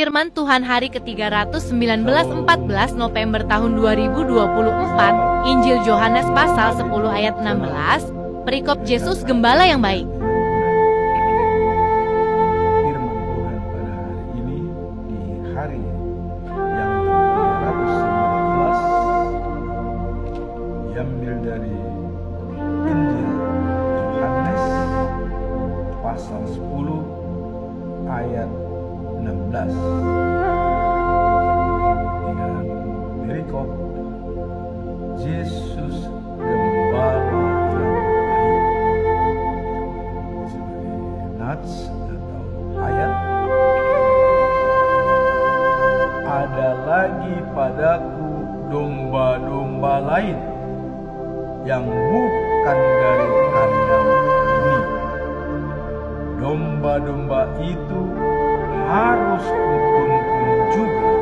Firman Tuhan hari ke-319 November tahun 2024, Injil Yohanes pasal 10 ayat 16, perikop Yesus Gembala yang baik. Firman Tuhan pada hari ini di hari yang ke-319 diambil dari Injil Yohanes pasal 10 ayat 16 dengan perikop Yesus Gembala yang baik. Sebagai nats atau ayat, ada lagi padaku domba-domba lain yang bukan dari kandang ini. Domba-domba itu harus kutuntun juga,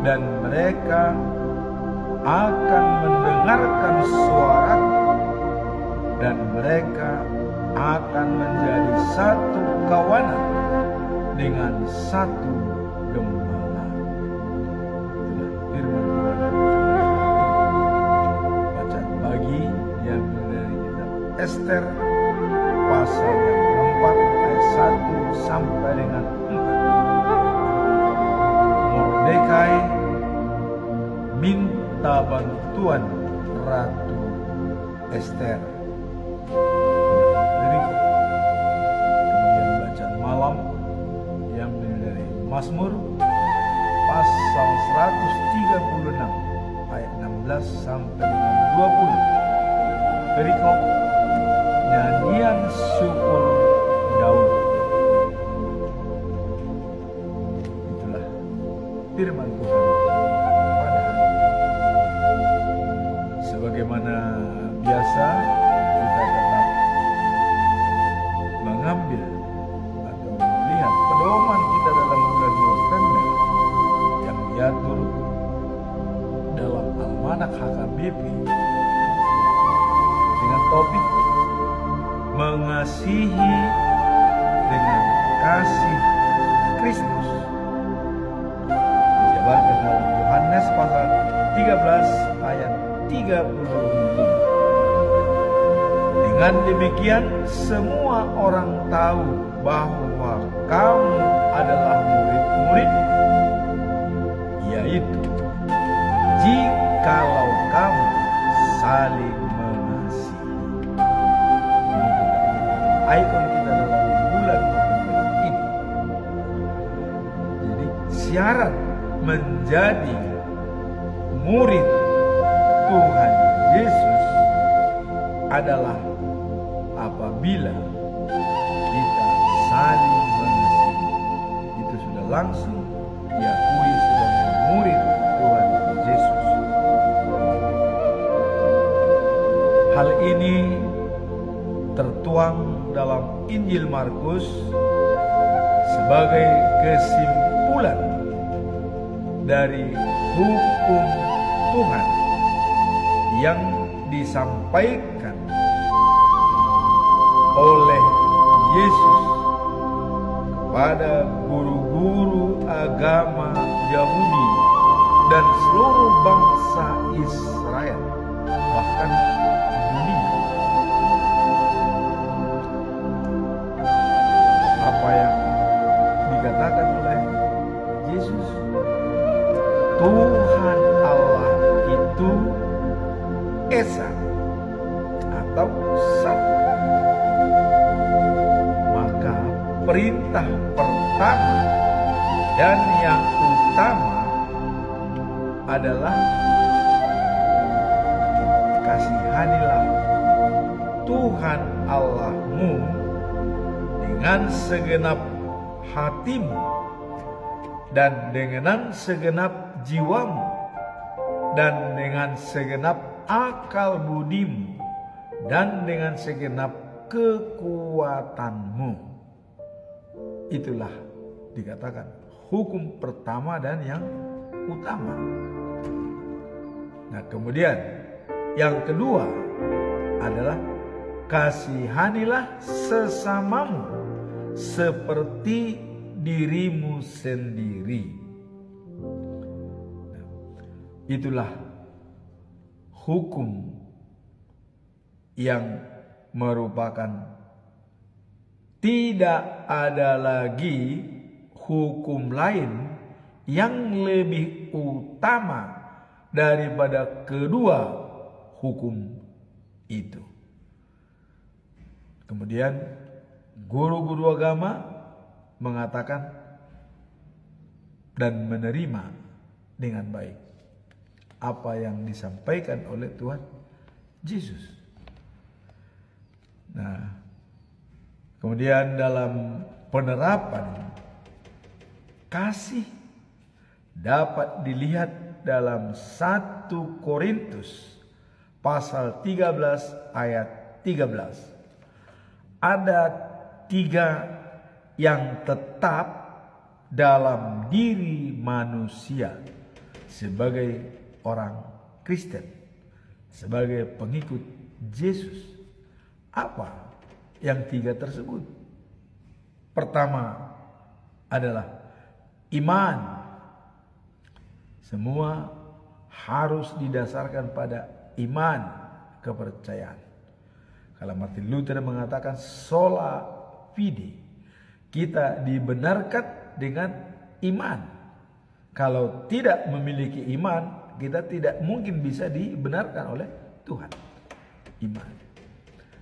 dan mereka akan mendengarkan suaraku, dan mereka akan menjadi satu kawanan dengan satu gembala. Itulah firman Tuhan. Bacaan pagi diambil dari kitab Ester pasal yang keempat ayat 1 sampai dengan 4. Mordekai minta bantuan Ratu Ester. Kemudian bacaan malam diambil dari Mazmur pasal 136 ayat 16 sampai dengan 20. Perikop nyanyian syukur Daud. Itulah firman Tuhan pada hari ini. Sebagaimana biasa, kita tetap mengambil atau melihat pedoman kita dalam bulan November yang diatur dalam Almanak HKBP dengan topik mengasihi dengan kasih Kristus, dijabarkan dalam Yohanes pasal 13 ayat 35. Dengan demikian semua orang tahu bahwa kamu adalah murid-murid, yaitu jikalau kamu saling mengasihi. Ikon kita dalam bulan November ini. Jadi syarat menjadi murid Tuhan Yesus adalah apabila kita saling mengasihi. Itu sudah langsung diakui sebagai murid Tuhan Yesus. Hal ini tertuang dalam Injil Markus sebagai kesimpulan dari hukum Tuhan yang disampaikan oleh Yesus kepada guru-guru agama Yahudi dan seluruh bangsa Israel, bahkan dunia. Apa yang dikatakan oleh Yesus, Tuhan Allah itu Esa atau satu. Maka perintah pertama dan yang utama adalah kasihanilah Tuhan Allahmu dengan segenap hatimu dan dengan segenap jiwamu dan dengan segenap akal budimu dan dengan segenap kekuatanmu. Itulah dikatakan hukum pertama dan yang utama. Nah, kemudian yang kedua adalah kasihanilah sesamamu seperti dirimu sendiri. Nah, itulah hukum yang merupakan tidak ada lagi hukum lain yang lebih utama daripada kedua hukum itu. Kemudian guru-guru agama mengatakan dan menerima dengan baik apa yang disampaikan oleh Tuhan Yesus. Nah, kemudian dalam penerapan kasih dapat dilihat dalam 1 Korintus pasal 13 ayat 13. Ada 3 yang tetap dalam diri manusia sebagai orang Kristen, sebagai pengikut Yesus. Apa yang 3 tersebut? Pertama adalah iman. Semua harus didasarkan pada iman, kepercayaan. Kalau Martin Luther mengatakan sola fide, kita dibenarkan dengan iman. Kalau tidak memiliki iman, kita tidak mungkin bisa dibenarkan oleh Tuhan. Iman.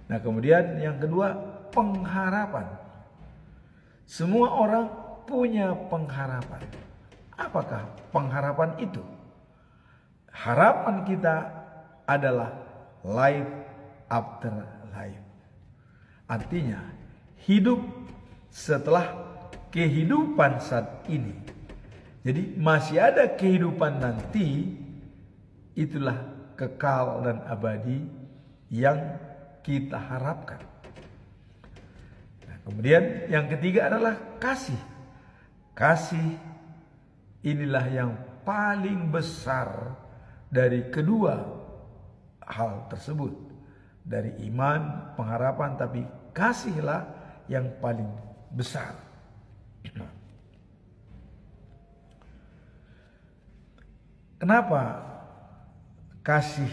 Nah, kemudian yang kedua, pengharapan. Semua orang punya pengharapan. Apakah pengharapan itu? Harapan kita adalah life after life. Artinya, hidup setelah kehidupan saat ini. Jadi masih ada kehidupan nanti, itulah kekal dan abadi yang kita harapkan. Nah, kemudian yang ketiga adalah kasih. Kasih inilah yang paling besar dari kedua hal tersebut. Dari iman, pengharapan, tapi kasihlah yang paling besar. Kenapa kasih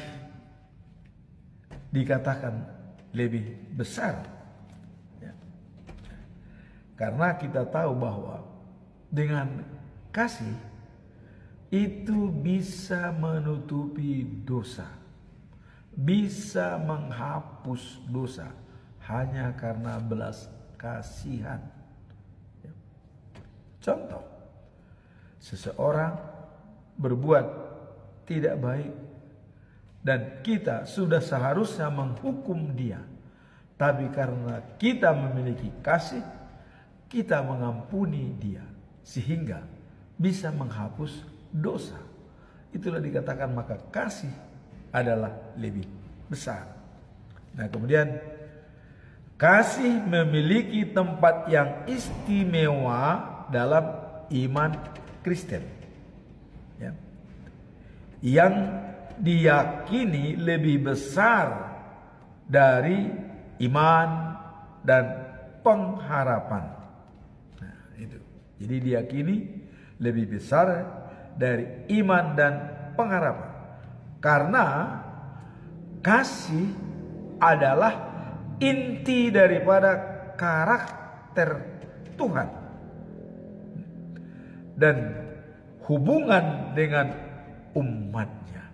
dikatakan lebih besar? Ya. Karena kita tahu bahwa dengan kasih itu bisa menutupi dosa, bisa menghapus dosa hanya karena belas kasihan. Ya. Contoh, seseorang berbuat tidak baik dan kita sudah seharusnya menghukum dia, tapi karena kita memiliki kasih, kita mengampuni dia sehingga bisa menghapus dosa. Itulah dikatakan maka kasih adalah lebih besar. Nah, kemudian kasih memiliki tempat yang istimewa dalam iman Kristen. Ya. Yang diyakini lebih besar dari iman dan pengharapan. Nah, itu. Jadi diyakini lebih besar dari iman dan pengharapan. Karena kasih adalah inti daripada karakter Tuhan. Dan hubungan dengan umatnya.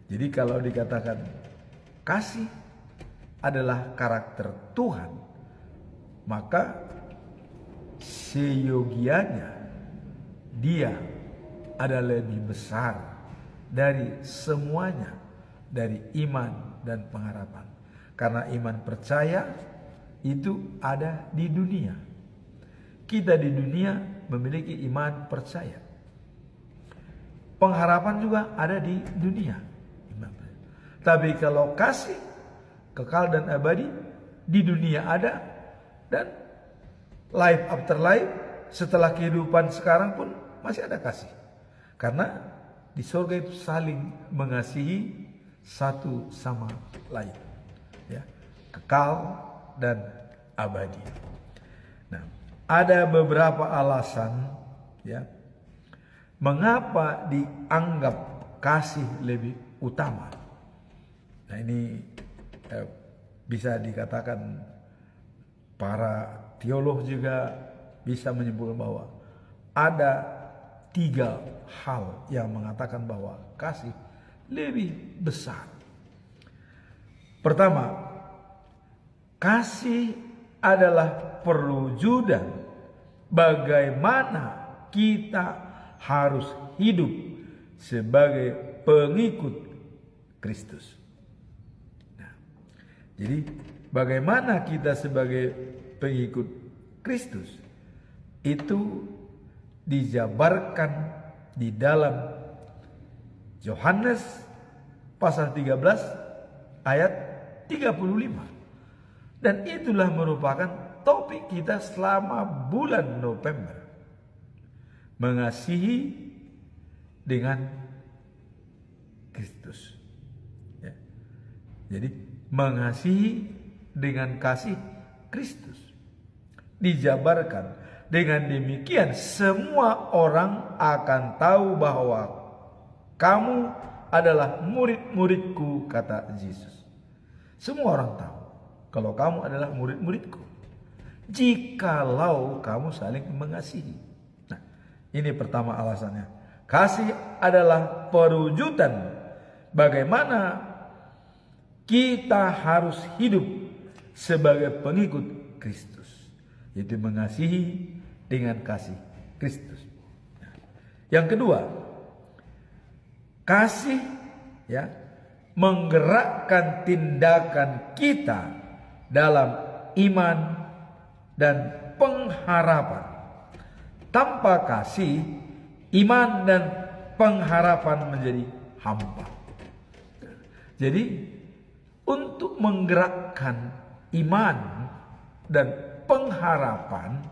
Jadi kalau dikatakan kasih adalah karakter Tuhan, maka seyogianya dia ada lebih besar dari semuanya, dari iman dan pengharapan. Karena iman percaya itu ada di dunia. Kita di dunia memiliki iman percaya. Pengharapan juga ada di dunia. Tapi kalau kasih kekal dan abadi di dunia ada, dan life after life setelah kehidupan sekarang pun masih ada kasih. Karena di surga itu saling mengasihi satu sama lain. Ya, kekal dan abadi. Nah, ada beberapa alasan ya mengapa dianggap kasih lebih utama. Nah ini bisa dikatakan para teolog juga bisa menyebut bahwa ada 3 hal yang mengatakan bahwa kasih lebih besar. Pertama, kasih adalah perwujudan bagaimana kita harus hidup sebagai pengikut Kristus. Nah, jadi bagaimana kita sebagai pengikut Kristus itu dijabarkan di dalam Yohanes pasal 13 ayat 35. Dan itulah merupakan topik kita selama bulan November. Mengasihi dengan Kristus. Ya. Jadi mengasihi dengan kasih Kristus. Dijabarkan dengan demikian semua orang akan tahu bahwa kamu adalah murid-muridku, kata Yesus. Semua orang tahu kalau kamu adalah murid-muridku jikalau kamu saling mengasihi. Nah, ini pertama alasannya. Kasih adalah perwujudan bagaimana kita harus hidup sebagai pengikut Kristus, yaitu mengasihi dengan kasih Kristus. Nah, yang kedua, kasih ya menggerakkan tindakan kita dalam iman dan pengharapan. Tanpa kasih, iman dan pengharapan menjadi hampa. Jadi untuk menggerakkan iman dan pengharapan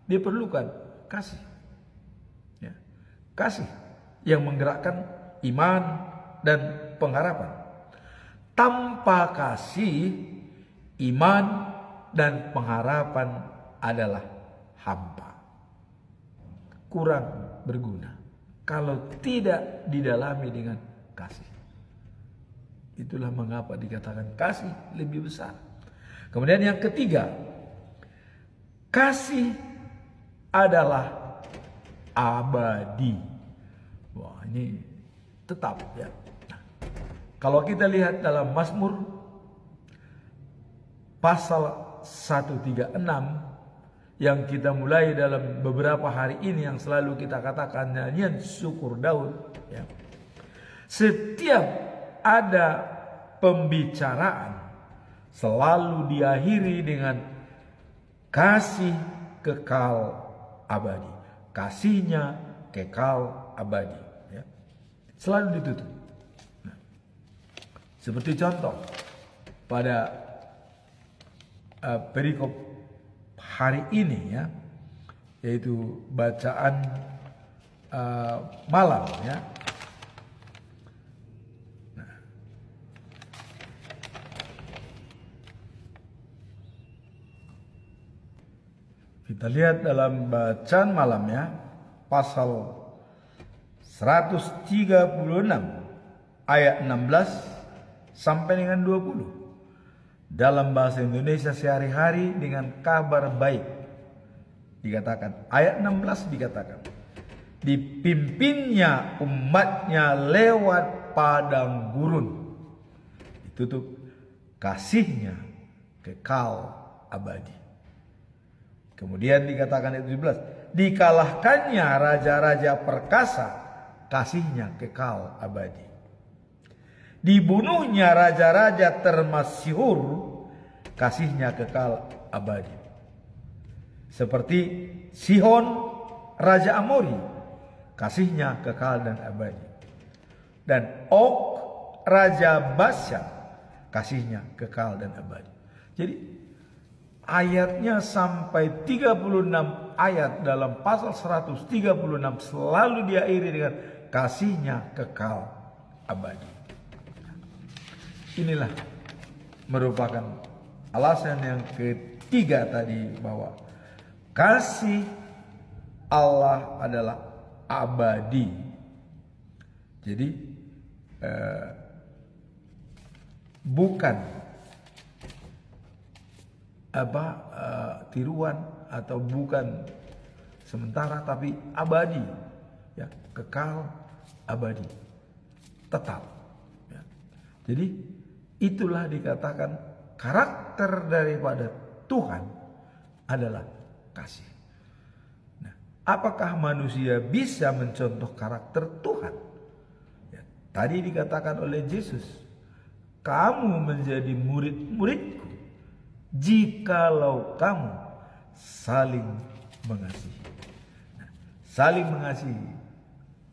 diperlukan kasih. Ya, kasih yang menggerakkan iman dan pengharapan. Tanpa kasih, iman dan pengharapan adalah hampa. Kurang berguna kalau tidak didalami dengan kasih. Itulah mengapa dikatakan kasih lebih besar. Kemudian yang ketiga, kasih adalah abadi. Wah, ini tetap ya. Nah, kalau kita lihat dalam Mazmur pasal 136 yang kita mulai dalam beberapa hari ini, yang selalu kita katakan nyanyian syukur Daud ya. Setiap ada pembicaraan selalu diakhiri dengan kasih kekal abadi. Kasihnya kekal abadi ya. Selalu ditutup. Nah, seperti contoh pada perikop hari ini ya, yaitu bacaan malam ya. Nah, kita lihat dalam bacaan malam ya, pasal 136 ayat 16 sampai dengan 20. Dalam bahasa Indonesia sehari-hari dengan kabar baik dikatakan, ayat 16 dikatakan, dipimpinnya umatnya lewat padang gurun, ditutup kasihnya kekal abadi. Kemudian dikatakan ayat 17, dikalahkannya raja-raja perkasa, kasihnya kekal abadi. Dibunuhnya raja-raja termasyhur, kasihnya kekal abadi. Seperti Sihon raja Amori, kasihnya kekal dan abadi. Dan Og raja Bashan, kasihnya kekal dan abadi. Jadi ayatnya sampai 36 ayat dalam pasal 136 selalu diakhiri dengan kasihnya kekal abadi. Inilah merupakan alasan yang ketiga tadi, bahwa kasih Allah adalah abadi. Jadi bukan tiruan atau bukan sementara, tapi abadi, ya, kekal, abadi, tetap. Ya. Jadi itulah dikatakan karakter daripada Tuhan adalah kasih. Nah, apakah manusia bisa mencontoh karakter Tuhan? Ya, tadi dikatakan oleh Yesus, kamu menjadi murid-muridku jikalau kamu saling mengasihi. Nah, saling mengasihi,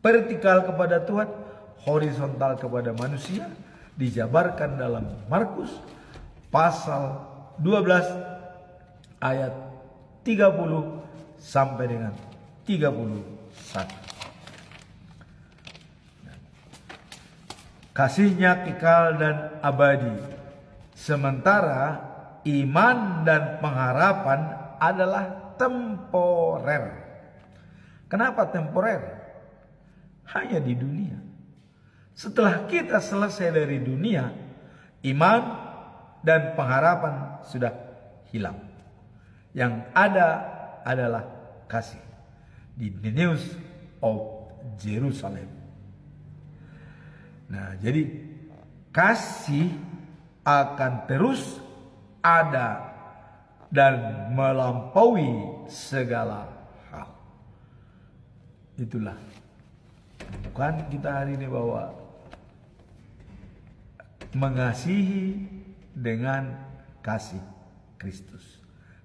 vertikal kepada Tuhan, horizontal kepada manusia, dijabarkan dalam Markus pasal 12 ayat 30 sampai dengan 31. Kasihnya kekal dan abadi, sementara iman dan pengharapan adalah temporer. Kenapa temporer? Hanya di dunia. Setelah kita selesai dari dunia, iman dan pengharapan sudah hilang. Yang ada adalah kasih di the news of Jerusalem. Nah, jadi kasih akan terus ada dan melampaui segala hal. Itulah bukan kita hari ini bahwa mengasihi dengan kasih Kristus,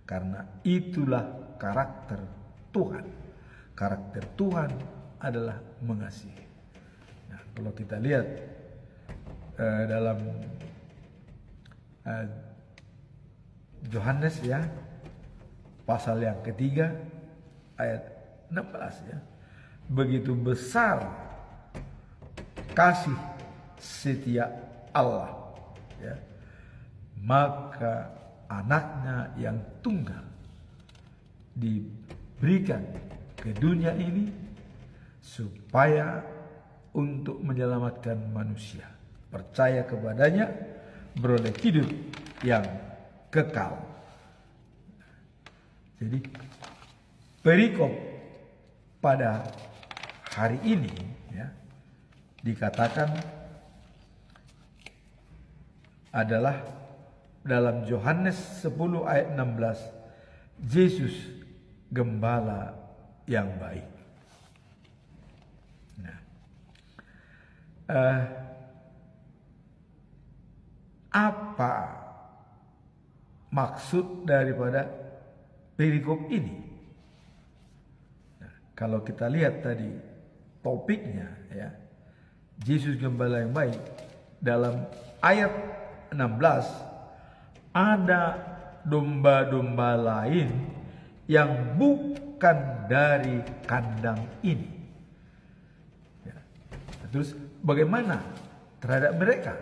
karena itulah karakter Tuhan. Karakter Tuhan adalah mengasihi. Nah, kalau kita lihat dalam Yohanes, ya, pasal yang ketiga ayat 16, ya, begitu besar kasih setia Allah, ya, maka anaknya yang tunggal diberikan ke dunia ini supaya untuk menyelamatkan manusia, percaya kepadanya, beroleh hidup yang kekal. Jadi perikop pada hari ini, ya, dikatakan adalah dalam Yohanes 10 ayat 16, Yesus gembala yang baik. Nah, apa maksud daripada perikop ini? Nah, kalau kita lihat tadi topiknya, ya, Yesus gembala yang baik, dalam ayat 16 ada domba-domba lain yang bukan dari kandang ini. Ya. Terus bagaimana terhadap mereka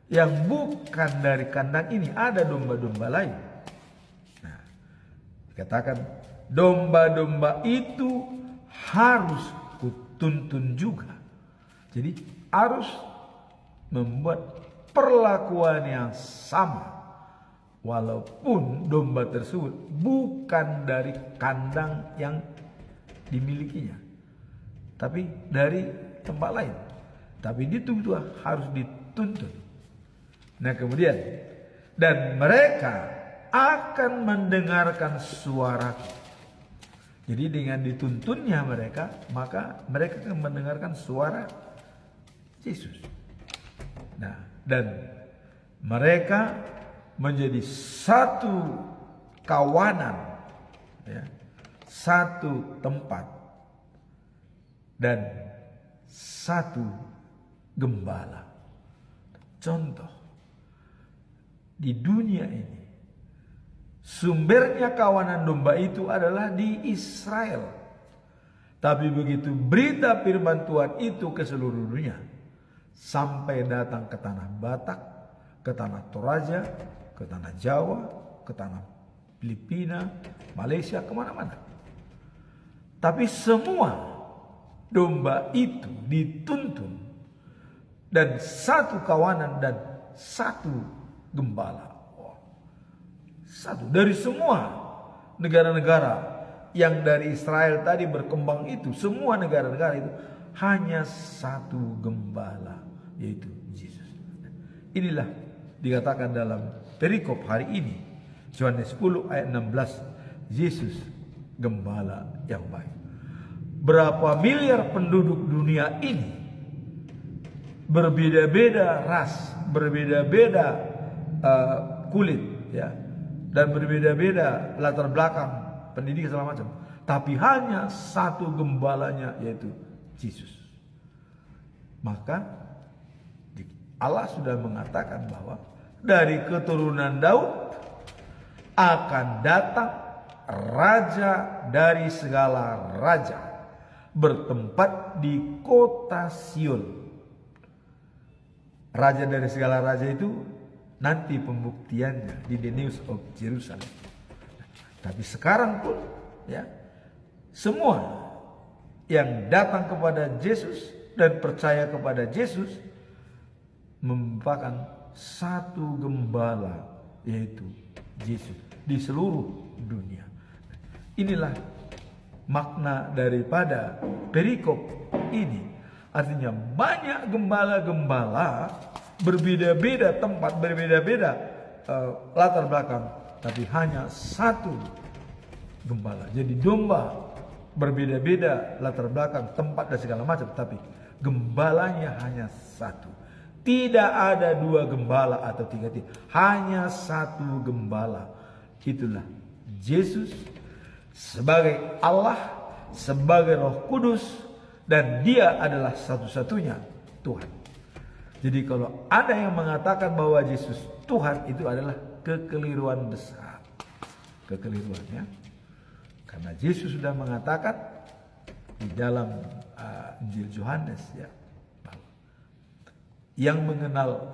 yang bukan dari kandang ini? Ada domba-domba lain. Nah, dikatakan domba-domba itu harus kutuntun juga. Jadi harus membuat perlakuan yang sama, walaupun domba tersebut bukan dari kandang yang dimilikinya, tapi dari tempat lain. Tapi itu harus dituntun. Nah, kemudian, dan mereka akan mendengarkan suaraku. Jadi dengan dituntunnya mereka, maka mereka akan mendengarkan suara Yesus. Nah, dan mereka menjadi satu kawanan, ya, satu tempat, dan satu gembala. Contoh, di dunia ini sumbernya kawanan domba itu adalah di Israel. Tapi begitu berita firman Tuhan itu ke seluruh dunia, sampai datang ke tanah Batak, ke tanah Toraja, ke tanah Jawa, ke tanah Filipina, Malaysia, kemana-mana. Tapi semua domba itu dituntun dan satu kawanan dan satu gembala. Satu dari semua negara-negara yang dari Israel tadi berkembang itu, semua negara-negara itu hanya satu gembala, yaitu Yesus. Inilah dikatakan dalam perikop hari ini, Yohanes 10 ayat 16, Yesus gembala yang baik. Berapa miliar penduduk dunia ini, berbeda-beda ras, berbeda-beda kulit, ya, dan berbeda-beda latar belakang pendidikan segala macam, tapi hanya satu gembalanya, yaitu Yesus. Maka Allah sudah mengatakan bahwa dari keturunan Daud akan datang raja dari segala raja, bertempat di kota Sion. Raja dari segala raja itu nanti pembuktiannya di The News of Jerusalem. Tapi sekarang pun, ya, semua yang datang kepada Yesus dan percaya kepada Yesus merupakan satu gembala, yaitu Yesus di seluruh dunia. Inilah makna daripada perikop ini. Artinya banyak gembala-gembala, berbeda-beda tempat, berbeda-beda latar belakang, tapi hanya satu gembala. Jadi domba berbeda-beda latar belakang, tempat dan segala macam, tapi gembalanya hanya satu. Tidak ada dua gembala atau tiga, hanya satu gembala. Itulah Yesus sebagai Allah, sebagai Roh Kudus, dan Dia adalah satu-satunya Tuhan. Jadi kalau ada yang mengatakan bahwa Yesus Tuhan, itu adalah kekeliruan besar. Kekeliruannya, karena Yesus sudah mengatakan di dalam Injil Yohanes, ya, yang mengenal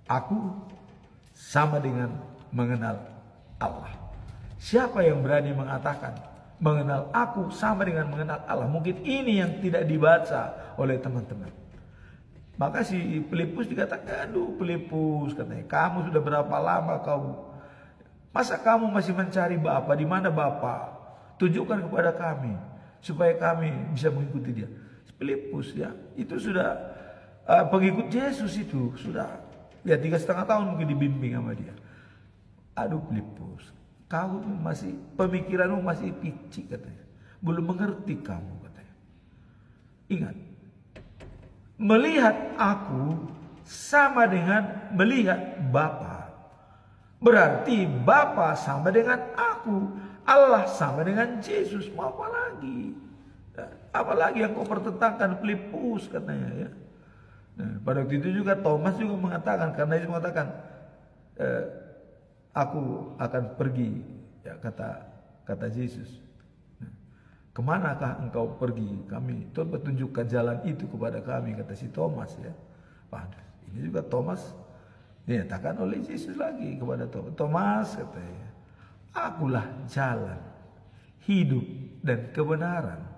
aku sama dengan mengenal Allah. Siapa yang berani mengatakan mengenal aku sama dengan mengenal Allah? Mungkin ini yang tidak dibaca oleh teman-teman. Maka si Filipus dikatakan, aduh Filipus, katanya, kamu sudah berapa lama masa kamu masih mencari Bapa? Di mana Bapa? Tunjukkan kepada kami supaya kami bisa mengikuti Dia. Filipus, ya, itu sudah pengikut Yesus, itu sudah, ya, 3,5 tahun mungkin dibimbing sama Dia. Aduh Filipus, kau masih, pemikiranmu masih picik, katanya, belum mengerti kamu, katanya. Ingat, melihat aku sama dengan melihat Bapa. Berarti Bapa sama dengan aku, Allah sama dengan Yesus. Mau apa lagi? Apalagi yang kau pertentangkan, Filipus, katanya, ya. Nah, pada waktu itu juga Thomas juga mengatakan, karena Yesus mengatakan, aku akan pergi, ya, kata Yesus. Nah, kemanakah engkau pergi? Kami coba tunjukkan jalan itu kepada kami, kata si Thomas, ya. Waduh, ini juga Thomas dinyatakan oleh Yesus lagi kepada Thomas. Thomas, katanya, akulah jalan, hidup, dan kebenaran.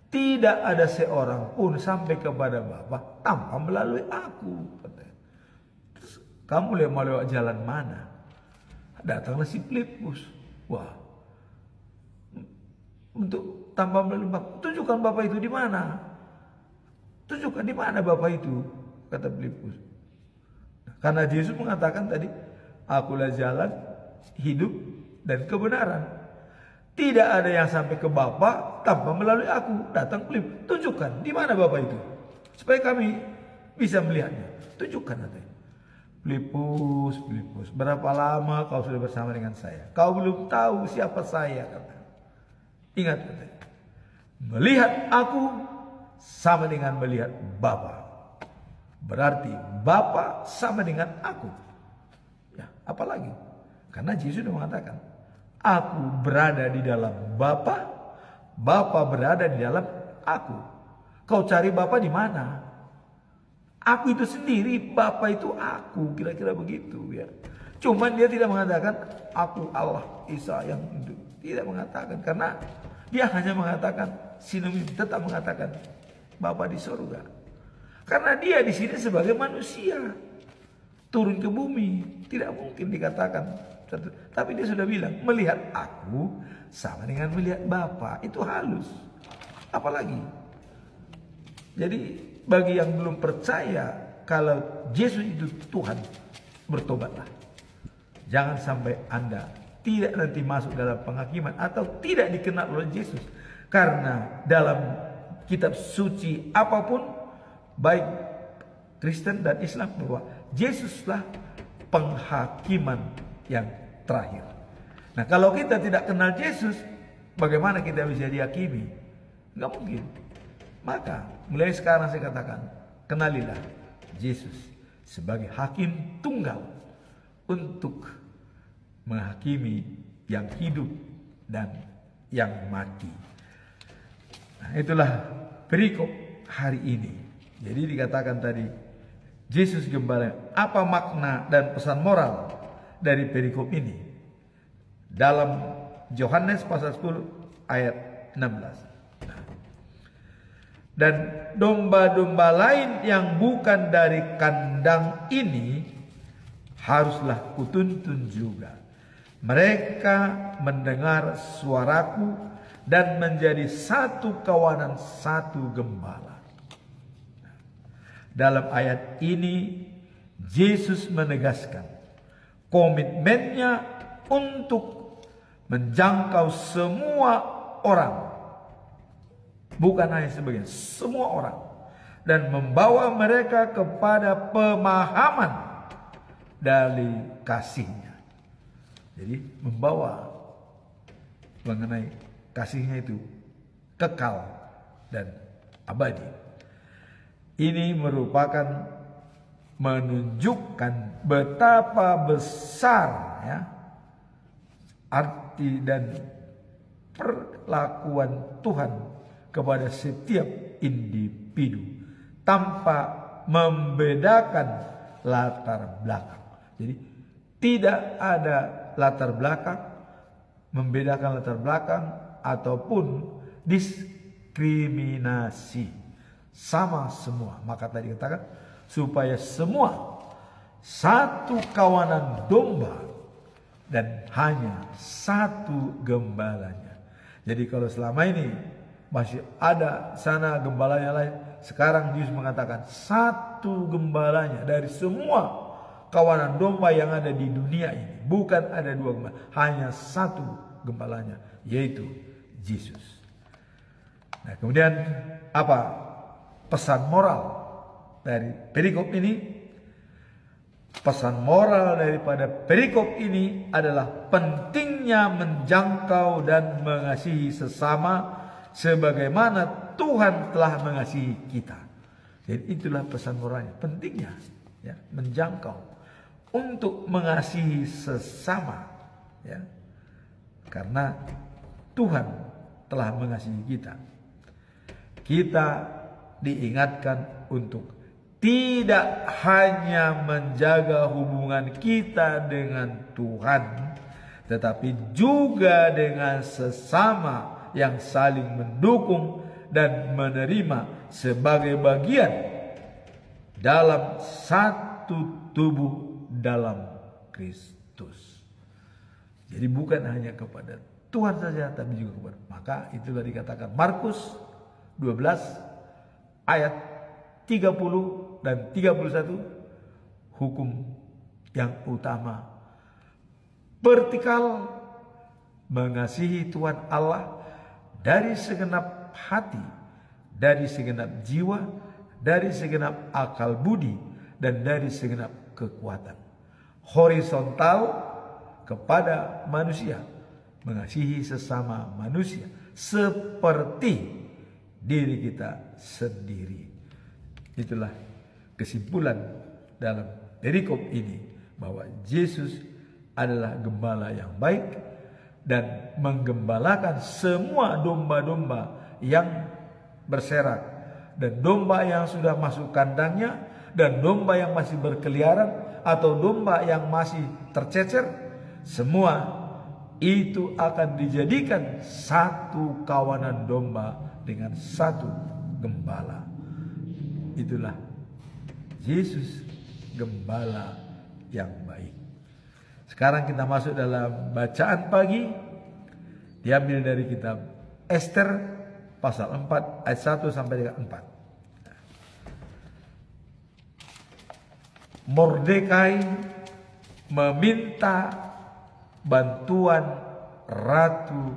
Tidak ada seorang pun sampai kepada Bapa tanpa melalui aku, katanya. Terus kamu mau lewat jalan mana? Datanglah si Filipus. Wah, untuk tanpa melalui Bapa, tunjukkan Bapa itu di mana? Tunjukkan di mana Bapa itu, kata Filipus. Karena Yesus mengatakan tadi, akulah jalan, hidup, dan kebenaran. Tidak ada yang sampai ke Bapa tanpa melalui aku. Datang Filipus, tunjukkan di mana Bapa itu, supaya kami bisa melihatnya. Tunjukkan, katanya. Filipus, berapa lama kau sudah bersama dengan saya? Kau belum tahu siapa saya, kata. Ingat, katanya, melihat aku sama dengan melihat Bapa. Berarti Bapa sama dengan aku. Ya, apalagi? Karena Yesus sudah mengatakan, aku berada di dalam Bapa, Bapa berada di dalam aku. Kau cari Bapa di mana? Aku itu sendiri, Bapa itu aku, kira-kira begitu, ya. Cuman dia tidak mengatakan aku Allah Isa yang itu. Tidak mengatakan, karena dia hanya mengatakan sinonim, tetap mengatakan Bapa di surga. Karena dia di sini sebagai manusia turun ke bumi, tidak mungkin dikatakan. Tapi dia sudah bilang melihat aku sama dengan melihat Bapa, itu halus. Apalagi. Jadi bagi yang belum percaya kalau Yesus itu Tuhan, bertobatlah. Jangan sampai Anda tidak nanti masuk dalam penghakiman atau tidak dikenal oleh Yesus. Karena dalam kitab suci apapun, baik Kristen dan Islam, bahwa Yesuslah penghakiman yang terakhir. Nah, kalau kita tidak kenal Yesus, bagaimana kita bisa dihakimi? Enggak mungkin. Maka mulai sekarang saya katakan, kenalilah Yesus sebagai hakim tunggal untuk menghakimi yang hidup dan yang mati. Nah, itulah perikop hari ini. Jadi dikatakan tadi, Yesus Gembala. Apa makna dan pesan moral dari perikop ini? Dalam Yohanes pasal 10 ayat 16. Dan domba-domba lain yang bukan dari kandang ini haruslah kutuntun juga. Mereka mendengar suaraku dan menjadi satu kawanan, satu gembala. Dalam ayat ini Yesus menegaskan komitmennya untuk menjangkau semua orang. Bukan hanya sebagian, semua orang. Dan membawa mereka kepada pemahaman dari kasihnya. Jadi membawa mengenai kasihnya itu kekal dan abadi. Ini merupakan menunjukkan betapa besar ya arti dan perlakuan Tuhan kepada setiap individu tanpa membedakan latar belakang. Jadi tidak ada latar belakang, membedakan latar belakang ataupun diskriminasi. Sama semua. Maka tadi katakan supaya semua satu kawanan domba dan hanya satu gembalanya. Jadi kalau selama ini masih ada sana gembalanya lain, sekarang Yesus mengatakan satu gembalanya dari semua kawanan domba yang ada di dunia ini. Bukan ada dua gembala, hanya satu gembalanya, yaitu Yesus. Nah, kemudian apa pesan moral dari perikop ini? Pesan moral daripada perikop ini adalah pentingnya menjangkau dan mengasihi sesama sebagaimana Tuhan telah mengasihi kita. Jadi itulah pesan moralnya, pentingnya ya, menjangkau untuk mengasihi sesama ya. Karena Tuhan telah mengasihi kita. Kita diingatkan untuk tidak hanya menjaga hubungan kita dengan Tuhan, tetapi juga dengan sesama yang saling mendukung dan menerima sebagai bagian dalam satu tubuh dalam Kristus. Jadi bukan hanya kepada Tuhan saja, tapi juga kepada. Maka itulah dikatakan Markus 12 ayat 30 dan 31, hukum yang utama vertikal, mengasihi Tuhan Allah dari segenap hati, dari segenap jiwa, dari segenap akal budi, dan dari segenap kekuatan. Horizontal kepada manusia, mengasihi sesama manusia seperti diri kita sendiri. Itulah kesimpulan dalam perikop ini, bahwa Yesus adalah gembala yang baik dan menggembalakan semua domba-domba yang berserak, dan domba yang sudah masuk kandangnya, dan domba yang masih berkeliaran, atau domba yang masih tercecer, semua itu akan dijadikan satu kawanan domba dengan satu gembala. Itulah Yesus, gembala yang baik. Sekarang kita masuk dalam bacaan pagi, diambil dari kitab Ester pasal 4 ayat 1 sampai dengan 4. Mordekai meminta bantuan Ratu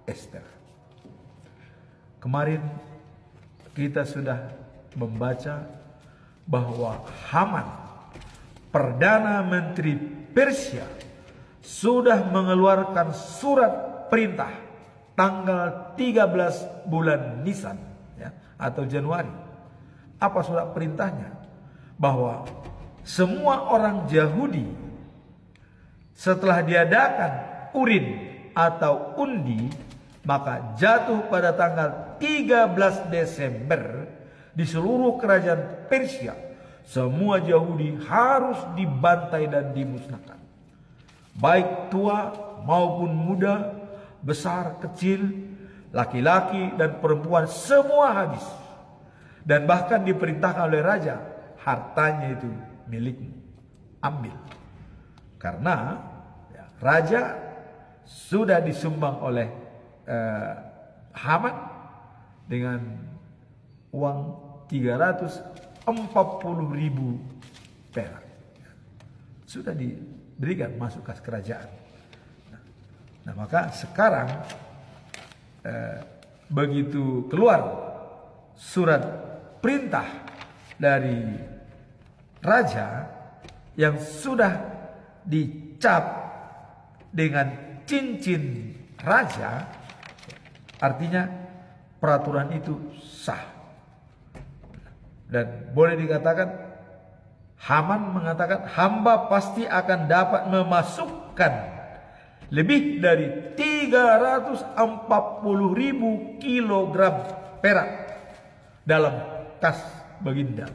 Ester. Kemarin kita sudah membaca bahwa Haman, Perdana Menteri Persia, sudah mengeluarkan surat perintah tanggal 13 bulan Nisan, ya, atau Januari. Apa surat perintahnya? Bahwa semua orang Yahudi setelah diadakan urin atau undi, maka jatuh pada tanggal 13 Desember di seluruh kerajaan Persia, semua Yahudi harus dibantai dan dimusnahkan. Baik tua maupun muda, besar kecil, laki-laki dan perempuan, semua habis. Dan bahkan diperintahkan oleh raja, hartanya itu milikmu, ambil. Karena ya, raja sudah disumbang oleh Haman dengan uang 340.000 perak. Sudah diberikan masuk kas kerajaan. Nah maka sekarang begitu keluar surat perintah dari raja yang sudah dicap dengan cincin raja, artinya peraturan itu sah. Dan boleh dikatakan Haman mengatakan hamba pasti akan dapat memasukkan lebih dari 340.000 kilogram perak dalam kas baginda.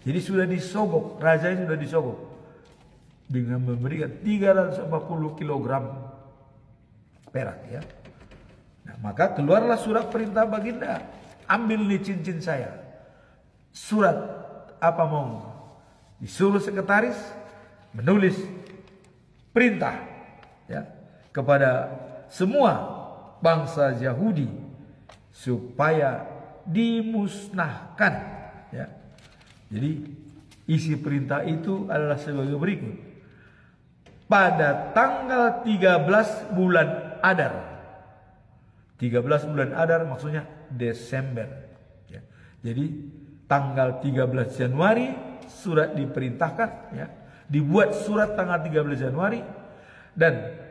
Jadi sudah disogok, raja ini sudah disogok dengan memberikan 340 kilogram perak, ya. Nah, maka keluarlah surat perintah baginda, ambil nih cincin saya. Surat apa mau? Disuruh sekretaris menulis perintah, ya, kepada semua bangsa Yahudi supaya dimusnahkan, ya. Jadi isi perintah itu adalah sebagai berikut. Pada tanggal 13 bulan Adar. 13 bulan Adar maksudnya Desember, ya. Jadi tanggal 13 Januari surat diperintahkan, ya. Dibuat surat tanggal 13 Januari dan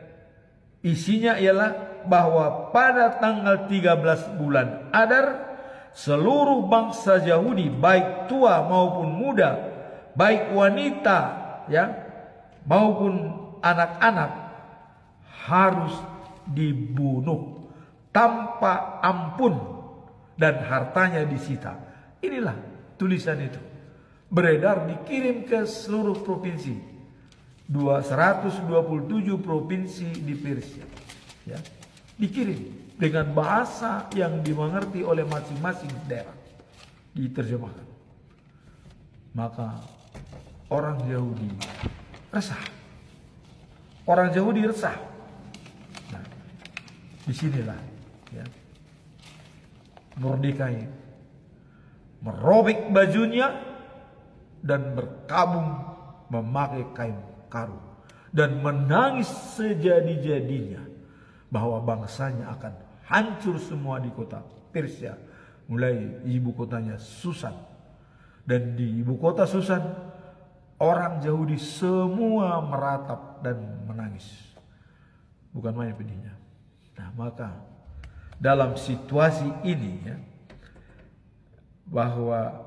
isinya ialah bahwa pada tanggal 13 bulan Adar seluruh bangsa Yahudi, baik tua maupun muda, baik wanita, ya, maupun anak-anak, harus dibunuh tanpa ampun dan hartanya disita. Inilah tulisan itu. Beredar, dikirim ke seluruh provinsi. 127 provinsi di Persia, ya. Dikirim dengan bahasa yang dimengerti oleh masing-masing daerah, diterjemahkan. Maka orang Yahudi resah. Orang Yahudi resah. Nah, disinilah, ya, Mordekai merobek bajunya dan berkabung memakai kain karu dan menangis sejadi-jadinya bahwa bangsanya akan hancur semua di kota Persia, mulai ibu kotanya Susan. Dan di ibu kota Susan orang Yahudi semua meratap dan menangis, bukan main pedihnya. Nah maka dalam situasi ini, ya, bahwa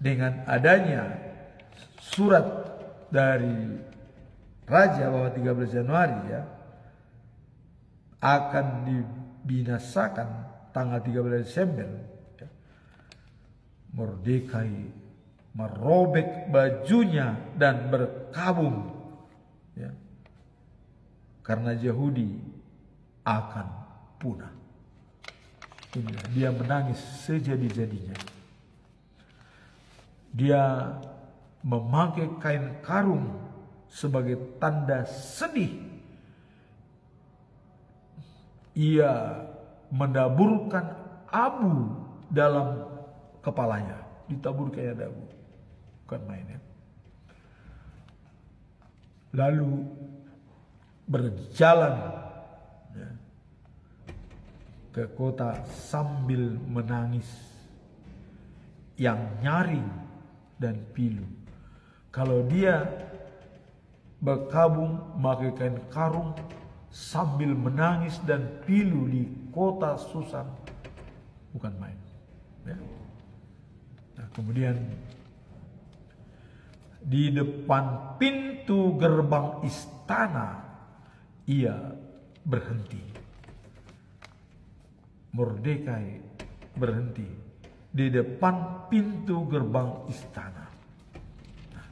dengan adanya surat dari raja bahwa 13 Januari, ya, akan dibinasakan tanggal 13 Desember, ya, Mordekai merobek bajunya dan berkabung, ya, karena Yahudi akan punah. Inilah, dia menangis sejadi-jadinya. Dia memakai kain karung sebagai tanda sedih. Ia mendaburkan abu dalam kepalanya, ditabur kayak abu, bukan main, ya. Lalu berjalan, ya, ke kota sambil menangis, yang nyaring dan pilu. Kalau dia berkabung memakai kain karung sambil menangis dan pilu di kota Susan, bukan main, ya. Nah, kemudian di depan pintu gerbang istana ia berhenti. Mordekai berhenti di depan pintu gerbang istana. Nah,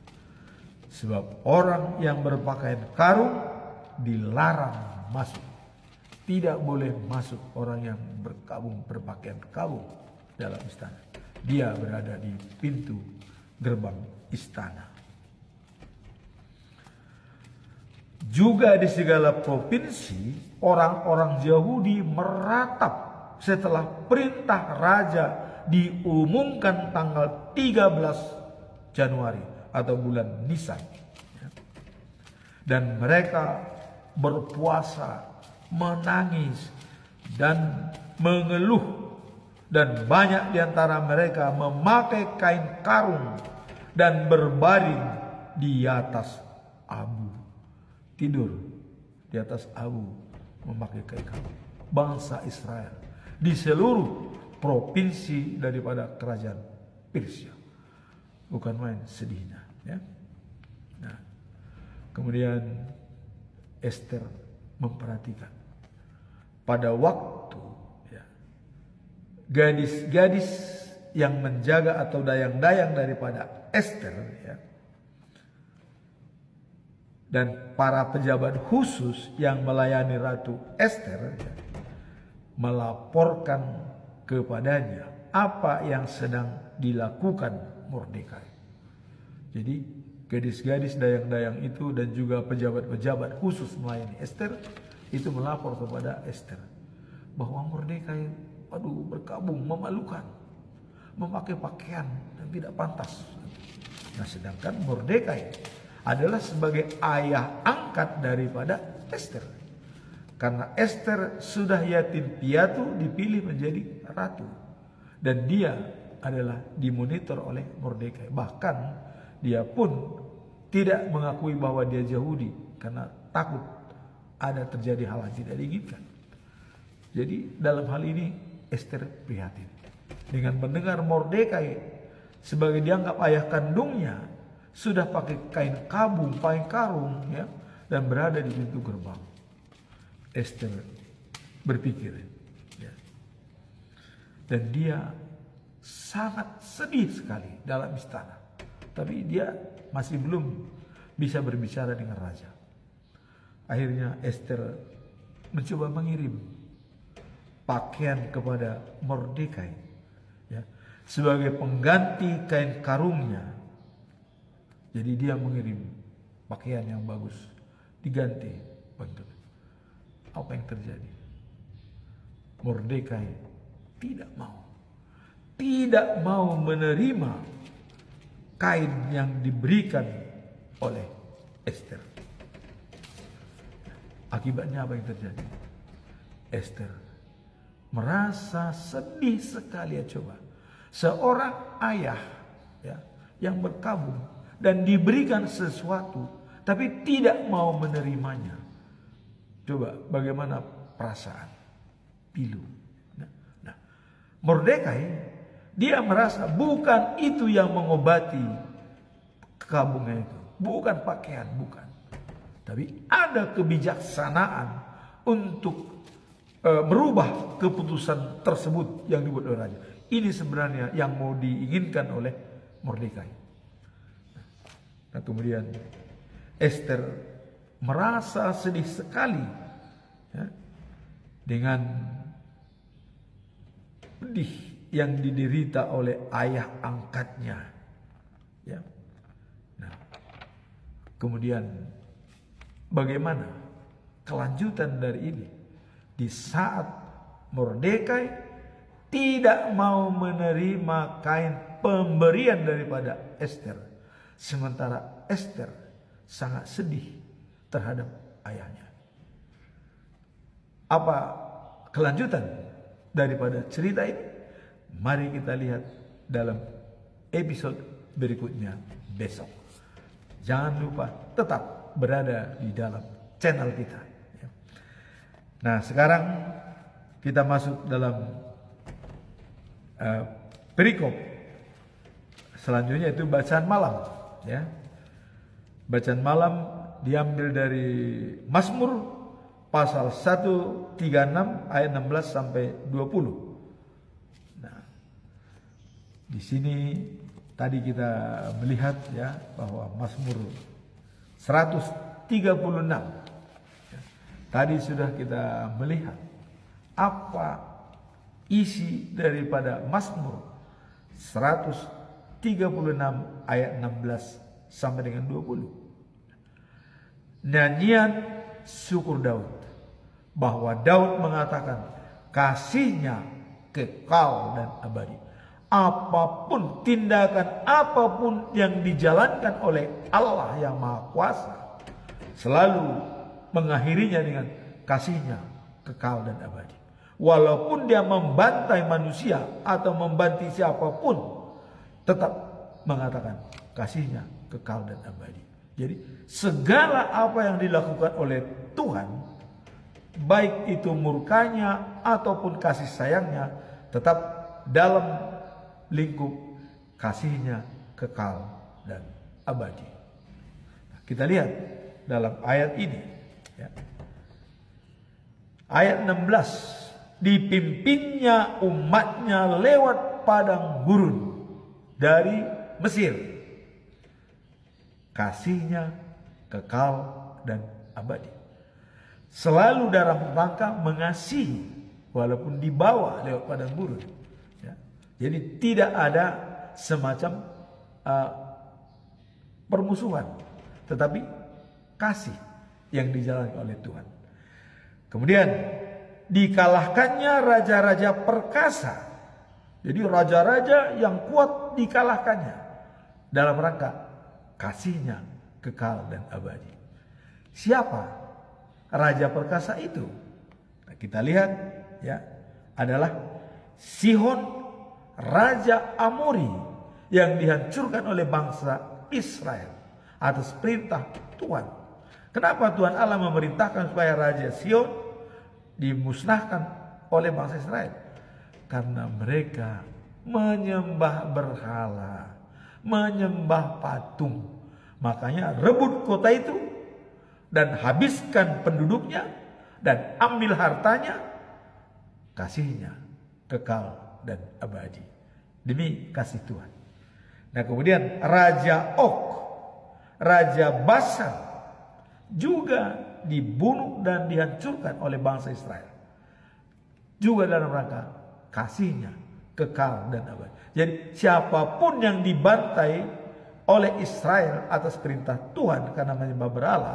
sebab orang yang berpakaian karung dilarang masuk. Tidak boleh masuk orang yang berpakaian kabung dalam istana. Dia berada di pintu gerbang istana. Juga di segala provinsi orang-orang Yahudi meratap setelah perintah raja diumumkan tanggal 13 Januari atau bulan Nisan. Dan mereka berpuasa, menangis, dan mengeluh. Dan banyak di antara mereka memakai kain karung dan berbaring di atas abu. Tidur di atas abu memakai kain karung. Bangsa Israel di seluruh provinsi daripada kerajaan Persia. Bukan main sedihnya, ya. Nah, kemudian Ester memperhatikan pada waktu, ya, gadis-gadis yang menjaga atau dayang-dayang daripada Ester, ya, dan para pejabat khusus yang melayani Ratu Ester, ya, melaporkan kepadanya apa yang sedang dilakukan Mordekai. Jadi gadis-gadis dayang-dayang itu dan juga pejabat-pejabat khusus melayani Ester itu melapor kepada Ester bahwa Mordekai, berkabung, memalukan, memakai pakaian yang tidak pantas. Nah, sedangkan Mordekai adalah sebagai ayah angkat daripada Ester. Karena Ester sudah yatim piatu dipilih menjadi ratu. Dan dia adalah dimonitor oleh Mordekai. Bahkan dia pun tidak mengakui bahwa dia Yahudi karena takut ada terjadi hal yang tidak diinginkan. Jadi dalam hal ini Ester prihatin. Dengan mendengar Mordekai sebagai dianggap ayah kandungnya sudah pakai kain kabung, kain karung, ya, dan berada di pintu gerbang. Ester berpikir, ya, dan dia sangat sedih sekali dalam istana. Tapi dia masih belum bisa berbicara dengan raja. Akhirnya Ester mencoba mengirim pakaian kepada Mordekai, ya, sebagai pengganti kain karungnya. Jadi dia mengirim pakaian yang bagus diganti. Apa yang terjadi? Mordekai tidak mau menerima kain yang diberikan oleh Ester. Akibatnya apa yang terjadi? Ester merasa sedih sekali, ya, coba. Seorang ayah, ya, yang berkabung dan diberikan sesuatu tapi tidak mau menerimanya. Coba bagaimana perasaan? Pilu. Nah, Mordekai dia merasa bukan itu yang mengobati kabungnya itu, bukan pakaian, bukan. Tapi ada kebijaksanaan untuk merubah keputusan tersebut yang dibuat oleh raja. Ini sebenarnya yang mau diinginkan oleh Mordekai. Nah kemudian Ester merasa sedih sekali ya, dengan pedih yang diderita oleh ayah angkatnya. Ya. Nah, kemudian bagaimana kelanjutan dari ini? Di saat Mordekai tidak mau menerima kain pemberian daripada Ester, sementara Ester sangat sedih terhadap ayahnya. Apa kelanjutan daripada cerita ini? Mari kita lihat dalam episode berikutnya besok. Jangan lupa tetap berada di dalam channel kita. Nah sekarang kita masuk dalam perikop selanjutnya, itu bacaan malam. Ya, bacaan malam diambil dari Mazmur pasal 136 ayat 16 sampai 20. Nah, di sini tadi kita melihat ya bahwa Mazmur 136. Ya, tadi sudah kita melihat apa isi daripada Mazmur 136 ayat 16 sampai dengan 20. Nyanyian syukur Daud, bahwa Daud mengatakan kasihnya kekal dan abadi. Apapun tindakan apapun yang dijalankan oleh Allah yang Maha Kuasa, selalu mengakhirinya dengan kasihnya kekal dan abadi. Walaupun dia membantai manusia atau membantai siapapun, tetap mengatakan kasihnya kekal dan abadi. Jadi segala apa yang dilakukan oleh Tuhan, baik itu murkanya ataupun kasih sayangnya, tetap dalam lingkup kasihnya kekal dan abadi. Nah, kita lihat dalam ayat ini ya. Ayat 16, dipimpinnya umatnya lewat padang gurun dari Mesir, kasihnya kekal dan abadi. Selalu dalam rangka mengasihi walaupun dibawa lewat padang gurun ya. Jadi tidak ada semacam permusuhan, tetapi kasih yang dijalankan oleh Tuhan. Kemudian dikalahkannya raja-raja perkasa. Jadi raja-raja yang kuat dikalahkannya dalam rangka kasihnya kekal dan abadi. Siapa raja perkasa itu? Nah, kita lihat ya, adalah Sihon, raja Amori yang dihancurkan oleh bangsa Israel atas perintah Tuhan. Kenapa Tuhan Allah memerintahkan supaya raja Sihon dimusnahkan oleh bangsa Israel? Karena mereka menyembah berhala, menyembah patung. Makanya rebut kota itu dan habiskan penduduknya dan ambil hartanya, kasihnya kekal dan abadi. Demi kasih Tuhan. Nah kemudian Raja Og, Raja Basan juga dibunuh dan dihancurkan oleh bangsa Israel. Juga dalam rangka kasihnya kekal dan abadi. Jadi siapapun yang dibantai oleh Israel atas perintah Tuhan karena menyembah berhala,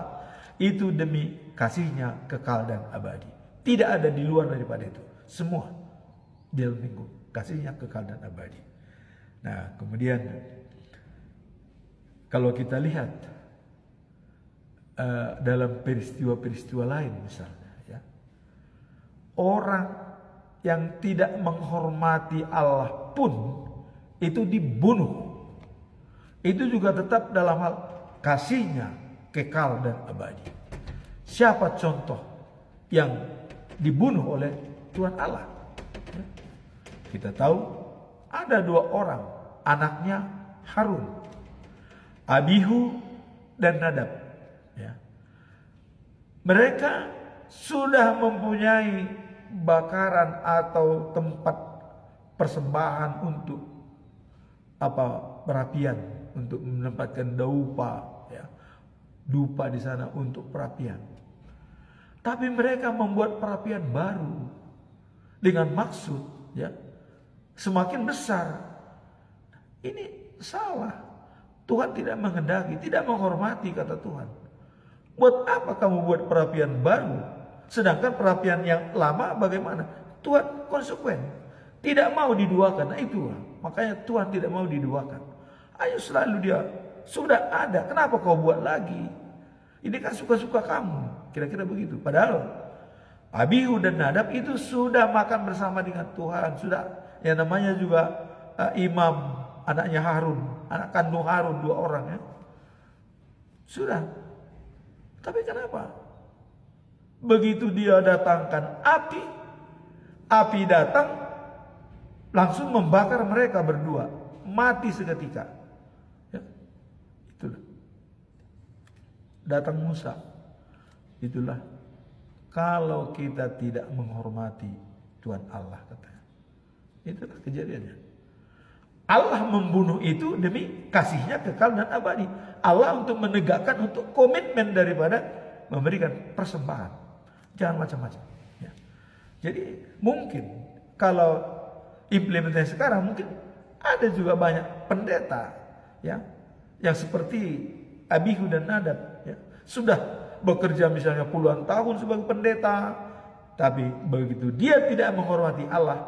itu demi kasihnya kekal dan abadi. Tidak ada di luar daripada itu. Semua di dalam lingkup kasihnya kekal dan abadi. Nah kemudian kalau kita lihat dalam peristiwa-peristiwa lain misalnya ya, orang yang tidak menghormati Allah pun itu dibunuh. Itu juga tetap dalam hal kasihnya kekal dan abadi. Siapa contoh yang dibunuh oleh Tuhan Allah? Ya. Kita tahu ada dua orang anaknya Harun, Abihu dan Nadab. Ya. Mereka sudah mempunyai bakaran atau tempat persembahan untuk perapian untuk menempatkan dupa, ya, dupa di sana untuk perapian. Tapi mereka membuat perapian baru dengan maksud, ya, semakin besar. Ini salah. Tuhan tidak menghendaki, tidak menghormati kata Tuhan. Buat apa kamu buat perapian baru? Sedangkan perapian yang lama bagaimana? Tuhan konsekuen. Tidak mau diduakan. Nah itu. Makanya Tuhan tidak mau diduakan. Ayo selalu dia. Sudah ada. Kenapa kau buat lagi? Ini kan suka-suka kamu. Kira-kira begitu. Padahal Abihu dan Nadab itu sudah makan bersama dengan Tuhan. Sudah. Yang namanya juga imam. Anaknya Harun. Anak kandung Harun. 2 orang ya. Sudah. Tapi kenapa? Begitu dia datangkan api. Api datang. Langsung membakar mereka berdua. Mati seketika. Ya. Itulah. Datang Musa. Itulah. Kalau kita tidak menghormati Tuhan Allah katanya. Itulah kejadiannya. Allah membunuh itu demi kasihnya kekal dan abadi. Allah untuk menegakkan, untuk komitmen daripada memberikan persembahan. Jangan macam-macam. Ya. Jadi mungkin kalau implementasi sekarang mungkin ada juga banyak pendeta, ya, yang seperti Abihu dan Nadab, ya, sudah bekerja misalnya puluhan tahun sebagai pendeta, tapi begitu dia tidak menghormati Allah,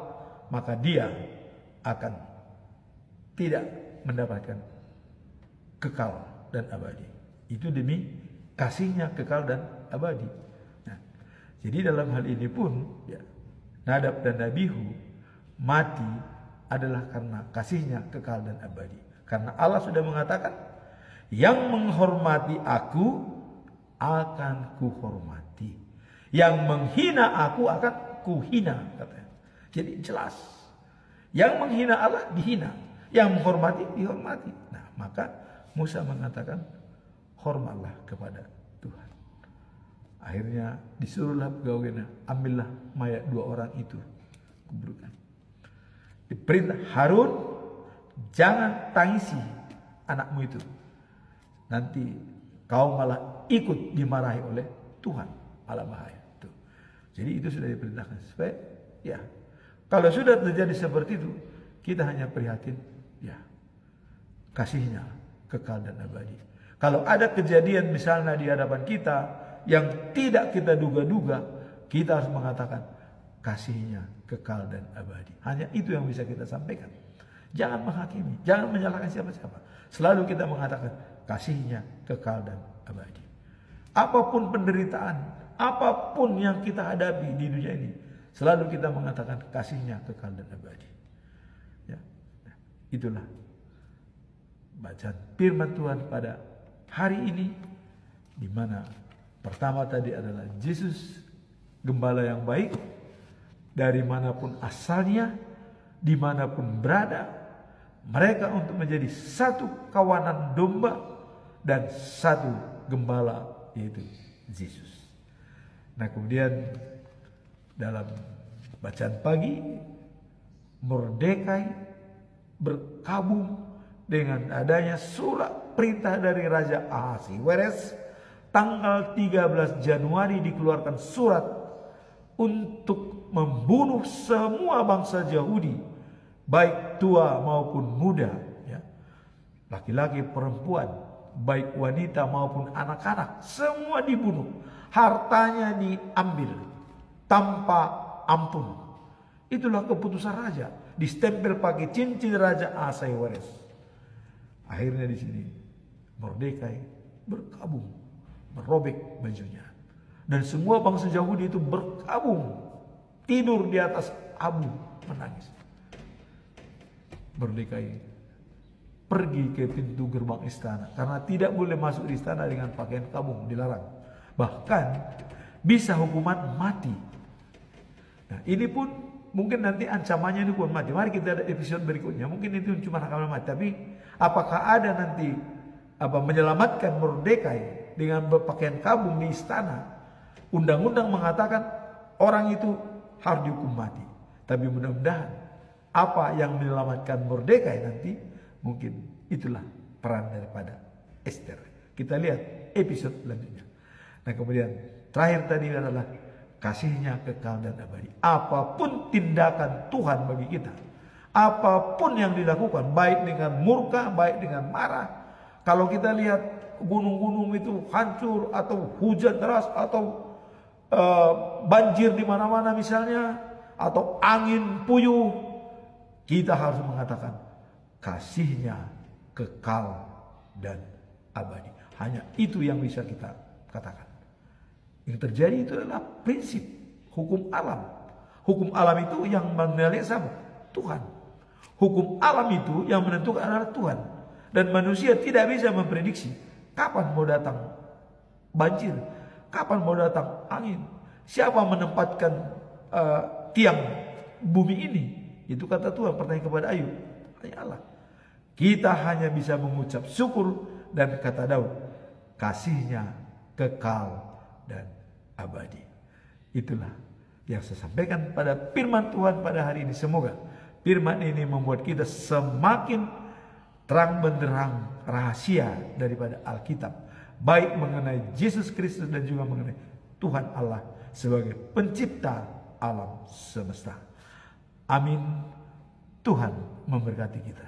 maka dia akan tidak mendapatkan kekal dan abadi. Itu demi kasihnya kekal dan abadi. Nah, jadi dalam hal ini pun, ya, Nadab dan Abihu mati adalah karena kasihnya kekal dan abadi. Karena Allah sudah mengatakan, yang menghormati aku akan kuhormati, yang menghina aku akan kuhina, katanya. Jadi jelas, yang menghina Allah dihina, yang menghormati dihormati. Nah, maka Musa mengatakan, hormatlah kepada Tuhan. Akhirnya disuruhlah pegawainya, ambillah mayat 2 orang itu, kuburkan. Diperintah Harun, jangan tangisi anakmu itu. Nanti kau malah ikut dimarahi oleh Tuhan, malah bahaya. Tuh. Jadi itu sudah diperintahkan. Supaya, ya, kalau sudah terjadi seperti itu, kita hanya prihatin, ya, kasihnya kekal dan abadi. Kalau ada kejadian misalnya di hadapan kita yang tidak kita duga-duga, kita harus mengatakan kasihnya kekal dan abadi. Hanya itu yang bisa kita sampaikan. Jangan menghakimi, jangan menyalahkan siapa-siapa. Selalu kita mengatakan kasihnya kekal dan abadi. Apapun penderitaan, apapun yang kita hadapi di dunia ini, selalu kita mengatakan kasihnya kekal dan abadi. Ya. Itulah bacaan firman Tuhan pada hari ini, di mana pertama tadi adalah Yesus gembala yang baik, dari manapun asalnya, dimanapun berada, mereka untuk menjadi satu kawanan domba dan satu gembala, yaitu Yesus. Nah, kemudian dalam bacaan pagi, Mordekai berkabung dengan adanya surat perintah dari Raja Ahasiweres. Tanggal 13 Januari dikeluarkan surat untuk membunuh semua bangsa Yahudi, baik tua maupun muda, ya, laki-laki, perempuan, baik wanita maupun anak-anak, semua dibunuh, hartanya diambil tanpa ampun. Itulah keputusan raja, distempel pakai cincin Raja Ahasiweres. Akhirnya di sini Mordekai berkabung, merobek bajunya, dan semua bangsa Yahudi itu berkabung, tidur di atas abu, menangis. Mordekai pergi ke pintu gerbang istana, karena tidak boleh masuk di istana dengan pakaian kabung, dilarang. Bahkan bisa hukuman mati. Nah, ini pun mungkin nanti ancamannya ini hukuman mati. Mari kita ada episode berikutnya. Mungkin itu cuma hukuman mati. Tapi apakah ada nanti menyelamatkan Mordekai dengan berpakaian kabung di istana? Undang-undang mengatakan orang itu harus dihukum mati. Tapi mudah-mudahan apa yang menyelamatkan Mordekai nanti, mungkin itulah peran daripada Esther. Kita lihat episode selanjutnya. Nah kemudian terakhir tadi adalah kasihnya kekal dan abadi. Apapun tindakan Tuhan bagi kita, apapun yang dilakukan, baik dengan murka, baik dengan marah. Kalau kita lihat gunung-gunung itu hancur, atau hujan deras, atau banjir di mana-mana misalnya, atau angin puyuh, kita harus mengatakan kasihnya kekal dan abadi. Hanya itu yang bisa kita katakan. Yang terjadi itu adalah prinsip hukum alam. Hukum alam itu yang menilai siapa? Tuhan. Hukum alam itu yang menentukan adalah Tuhan. Dan manusia tidak bisa memprediksi kapan mau datang banjir, kapan mau datang angin, siapa menempatkan tiang bumi ini. Itu kata Tuhan, pertanyaan kepada Ayub, hanya Allah. Kita hanya bisa mengucap syukur dan kata Daud, kasihnya kekal dan abadi. Itulah yang saya sampaikan pada firman Tuhan pada hari ini. Semoga firman ini membuat kita semakin terang benderang rahasia daripada Alkitab, baik mengenai Yesus Kristus dan juga mengenai Tuhan Allah sebagai pencipta alam semesta. Amin. Tuhan memberkati kita.